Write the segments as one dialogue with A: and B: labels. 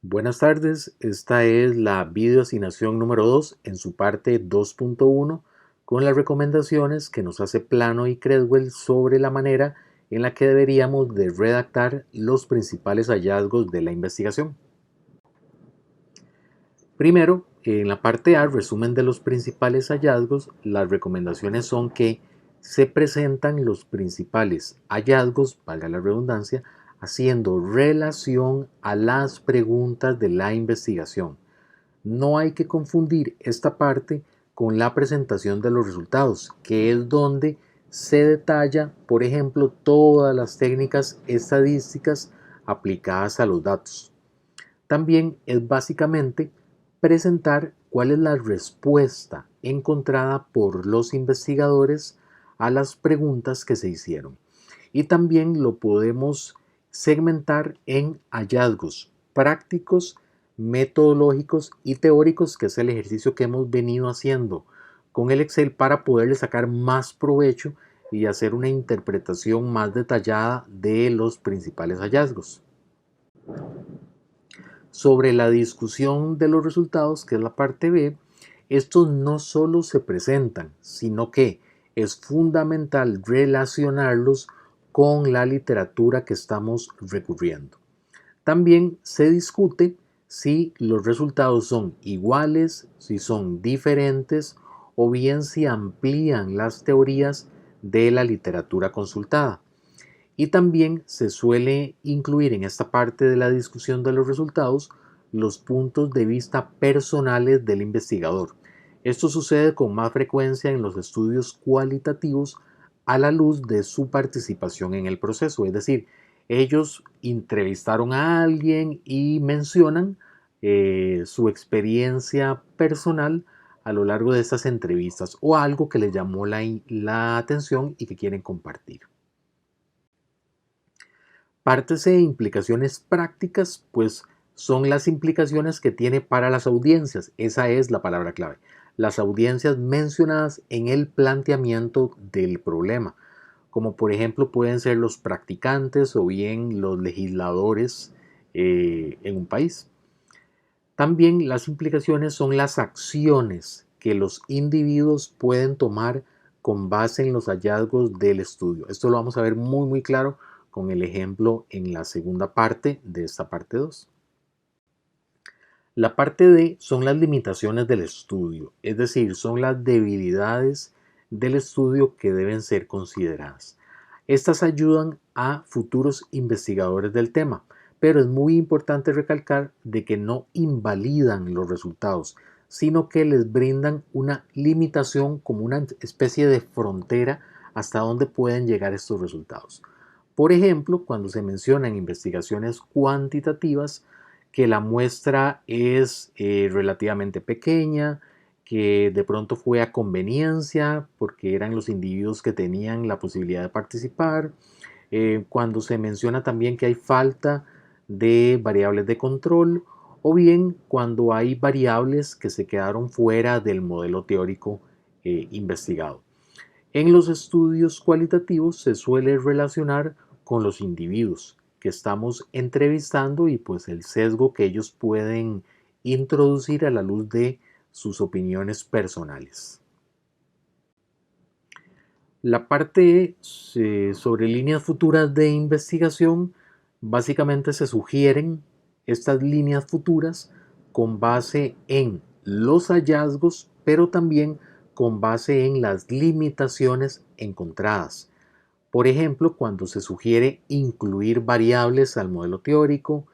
A: Buenas tardes, esta es la video asignación número 2 en su parte 2.1 con las recomendaciones que nos hace Plano y Creswell sobre la manera en la que deberíamos de redactar los principales hallazgos de la investigación. Primero, en la parte A, resumen de los principales hallazgos, las recomendaciones son que se presentan los principales hallazgos, valga la redundancia, haciendo relación a las preguntas de la investigación. No hay que confundir esta parte con la presentación de los resultados, que es donde se detalla, por ejemplo, todas las técnicas estadísticas aplicadas a los datos. También es básicamente presentar cuál es la respuesta encontrada por los investigadores a las preguntas que se hicieron. Y también lo podemos segmentar en hallazgos prácticos, metodológicos y teóricos, que es el ejercicio que hemos venido haciendo con el Excel para poderle sacar más provecho y hacer una interpretación más detallada de los principales hallazgos. Sobre la discusión de los resultados, que es la parte B, estos no solo se presentan, sino que es fundamental relacionarlos con la literatura que estamos recurriendo. También se discute si los resultados son iguales, si son diferentes o bien si amplían las teorías de la literatura consultada. Y también se suele incluir en esta parte de la discusión de los resultados los puntos de vista personales del investigador. Esto sucede con más frecuencia en los estudios cualitativos a la luz de su participación en el proceso, es decir, ellos entrevistaron a alguien y mencionan su experiencia personal a lo largo de estas entrevistas o algo que les llamó la atención y que quieren compartir. Partes de implicaciones prácticas, pues son las implicaciones que tiene para las audiencias. Esa es la palabra clave. Las audiencias mencionadas en el planteamiento del problema, como por ejemplo pueden ser los practicantes o bien los legisladores en un país. También las implicaciones son las acciones que los individuos pueden tomar con base en los hallazgos del estudio. Esto lo vamos a ver muy claro con el ejemplo en la segunda parte de esta parte 2. La parte D son las limitaciones del estudio, es decir, son las debilidades del estudio que deben ser consideradas. Estas ayudan a futuros investigadores del tema, pero es muy importante recalcar de que no invalidan los resultados, sino que les brindan una limitación como una especie de frontera hasta dónde pueden llegar estos resultados. Por ejemplo, cuando se mencionan investigaciones cuantitativas, que la muestra es relativamente pequeña, que de pronto fue a conveniencia porque eran los individuos que tenían la posibilidad de participar, cuando se menciona también que hay falta de variables de control o bien cuando hay variables que se quedaron fuera del modelo teórico investigado. En los estudios cualitativos se suele relacionar con los individuos que estamos entrevistando y pues el sesgo que ellos pueden introducir a la luz de sus opiniones personales. La parte sobre líneas futuras de investigación, básicamente se sugieren estas líneas futuras con base en los hallazgos, pero también con base en las limitaciones encontradas. Por ejemplo, cuando se sugiere incluir variables al modelo teórico,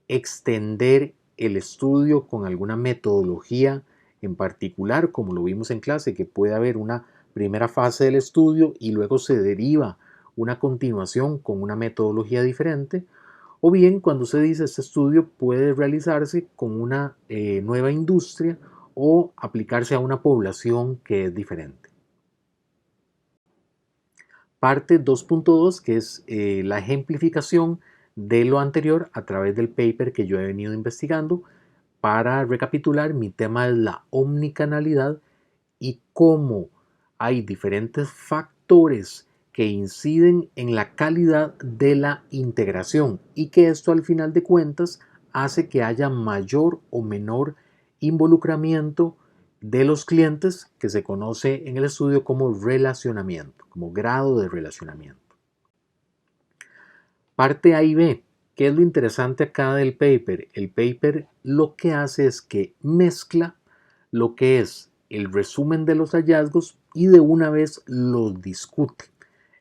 A: extender el estudio con alguna metodología en particular, como lo vimos en clase, que puede haber una primera fase del estudio y luego se deriva una continuación con una metodología diferente, o bien cuando se dice este estudio puede realizarse con una nueva industria o aplicarse a una población que es diferente. Parte 2.2, que es la ejemplificación de lo anterior a través del paper que yo he venido investigando. Para recapitular, mi tema es la omnicanalidad y cómo hay diferentes factores que inciden en la calidad de la integración y que esto al final de cuentas hace que haya mayor o menor involucramiento de los clientes, que se conoce en el estudio como relacionamiento, como grado de relacionamiento. Parte A y B. ¿Qué es lo interesante acá del paper? El paper lo que hace es que mezcla lo que es el resumen de los hallazgos y de una vez los discute.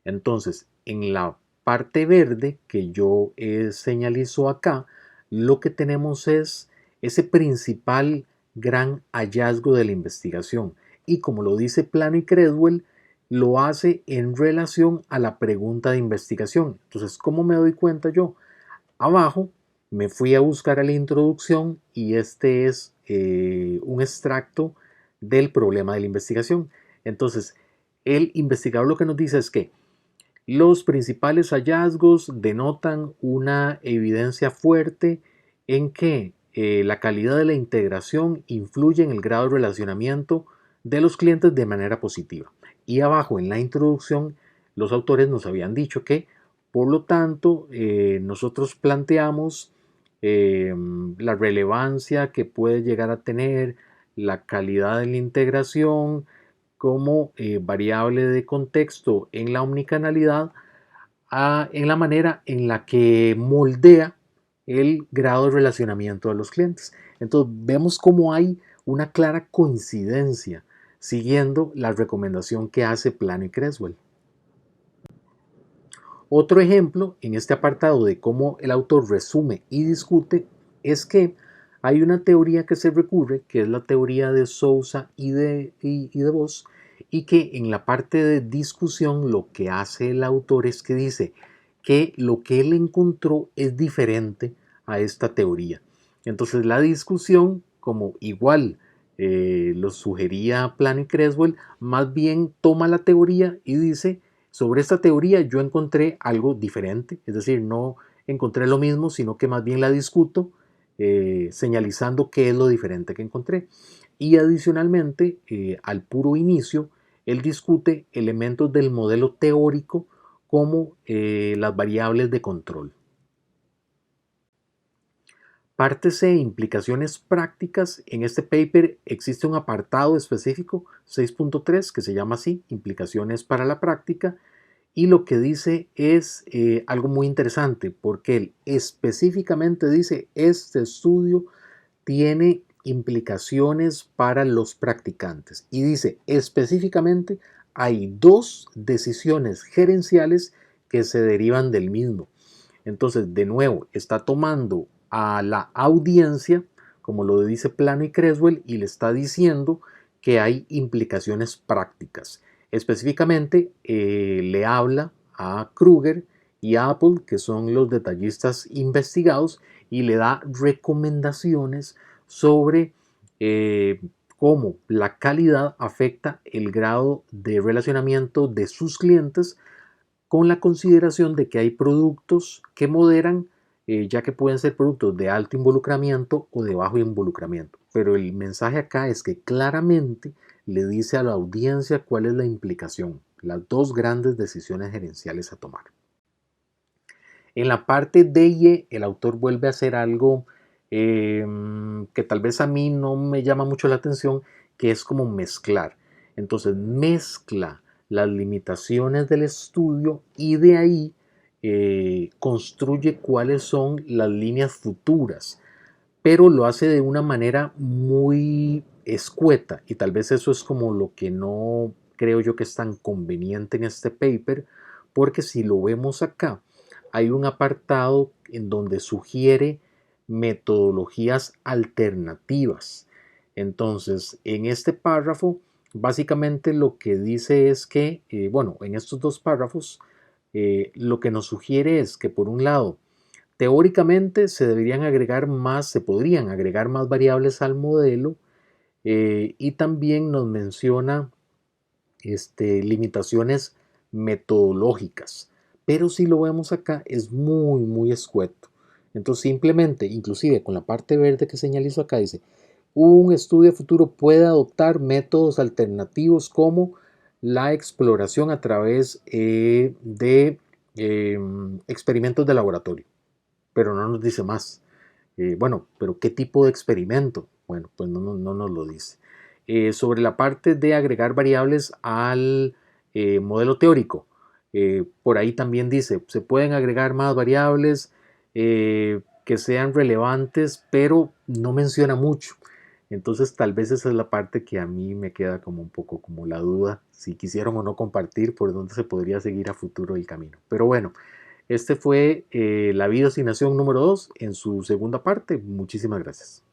A: Entonces, en la parte verde que yo señalizo acá, lo que tenemos es ese principal gran hallazgo de la investigación. Y como lo dice Plano y Creswell, lo hace en relación a la pregunta de investigación. Entonces, ¿cómo me doy cuenta yo? Abajo me fui a buscar a la introducción y este es un extracto del problema de la investigación. Entonces, el investigador lo que nos dice es que los principales hallazgos denotan una evidencia fuerte en que la calidad de la integración influye en el grado de relacionamiento de los clientes de manera positiva. Y abajo en la introducción, los autores nos habían dicho que, por lo tanto, nosotros planteamos la relevancia que puede llegar a tener la calidad de la integración como variable de contexto en la omnicanalidad, en la manera en la que moldea el grado de relacionamiento de los clientes. Entonces vemos cómo hay una clara coincidencia siguiendo la recomendación que hace Plano y Creswell. Otro ejemplo en este apartado de cómo el autor resume y discute es que hay una teoría que se recurre, que es la teoría de Sousa y de Vos, y que en la parte de discusión lo que hace el autor es que dice que lo que él encontró es diferente a esta teoría. Entonces la discusión, como igual lo sugería Plano y Creswell, más bien toma la teoría y dice: sobre esta teoría yo encontré algo diferente, es decir, no encontré lo mismo, sino que más bien la discuto, señalizando qué es lo diferente que encontré. Y adicionalmente, al puro inicio, él discute elementos del modelo teórico como las variables de control. Parte C, implicaciones prácticas. En este paper existe un apartado específico, 6.3, que se llama así, implicaciones para la práctica, y lo que dice es algo muy interesante, porque él específicamente dice: este estudio tiene implicaciones para los practicantes, y dice específicamente: hay dos decisiones gerenciales que se derivan del mismo. Entonces, de nuevo, está tomando a la audiencia, como lo dice Plano y Creswell, y le está diciendo que hay implicaciones prácticas. Específicamente, le habla a Kruger y a Apple, que son los detallistas investigados, y le da recomendaciones sobre cómo la calidad afecta el grado de relacionamiento de sus clientes, con la consideración de que hay productos que moderan, ya que pueden ser productos de alto involucramiento o de bajo involucramiento. Pero el mensaje acá es que claramente le dice a la audiencia cuál es la implicación, las dos grandes decisiones gerenciales a tomar. En la parte D y E, el autor vuelve a hacer algo que tal vez a mí no me llama mucho la atención, que es como mezclar. Entonces mezcla las limitaciones del estudio y de ahí construye cuáles son las líneas futuras, pero lo hace de una manera muy escueta, y tal vez eso es como lo que no creo yo que es tan conveniente en este paper, porque si lo vemos acá, hay un apartado en donde sugiere metodologías alternativas. Entonces, en este párrafo, básicamente lo que dice es que, bueno, en estos dos párrafos, lo que nos sugiere es que, por un lado, teóricamente se podrían agregar más variables al modelo, y también nos menciona limitaciones metodológicas. Pero si lo vemos acá, es muy, muy escueto. Entonces, simplemente, inclusive con la parte verde que señalizo acá, dice: un estudio futuro puede adoptar métodos alternativos como la exploración a través de experimentos de laboratorio, pero no nos dice más. Bueno, pero ¿qué tipo de experimento? Bueno, pues no nos lo dice. Sobre la parte de agregar variables al modelo teórico, por ahí también dice, se pueden agregar más variables que sean relevantes, pero no menciona mucho. Entonces tal vez esa es la parte que a mí me queda como un poco como la duda, si quisieron o no compartir por dónde se podría seguir a futuro el camino. Pero bueno, este fue la biocinación número 2 en su segunda parte. Muchísimas gracias.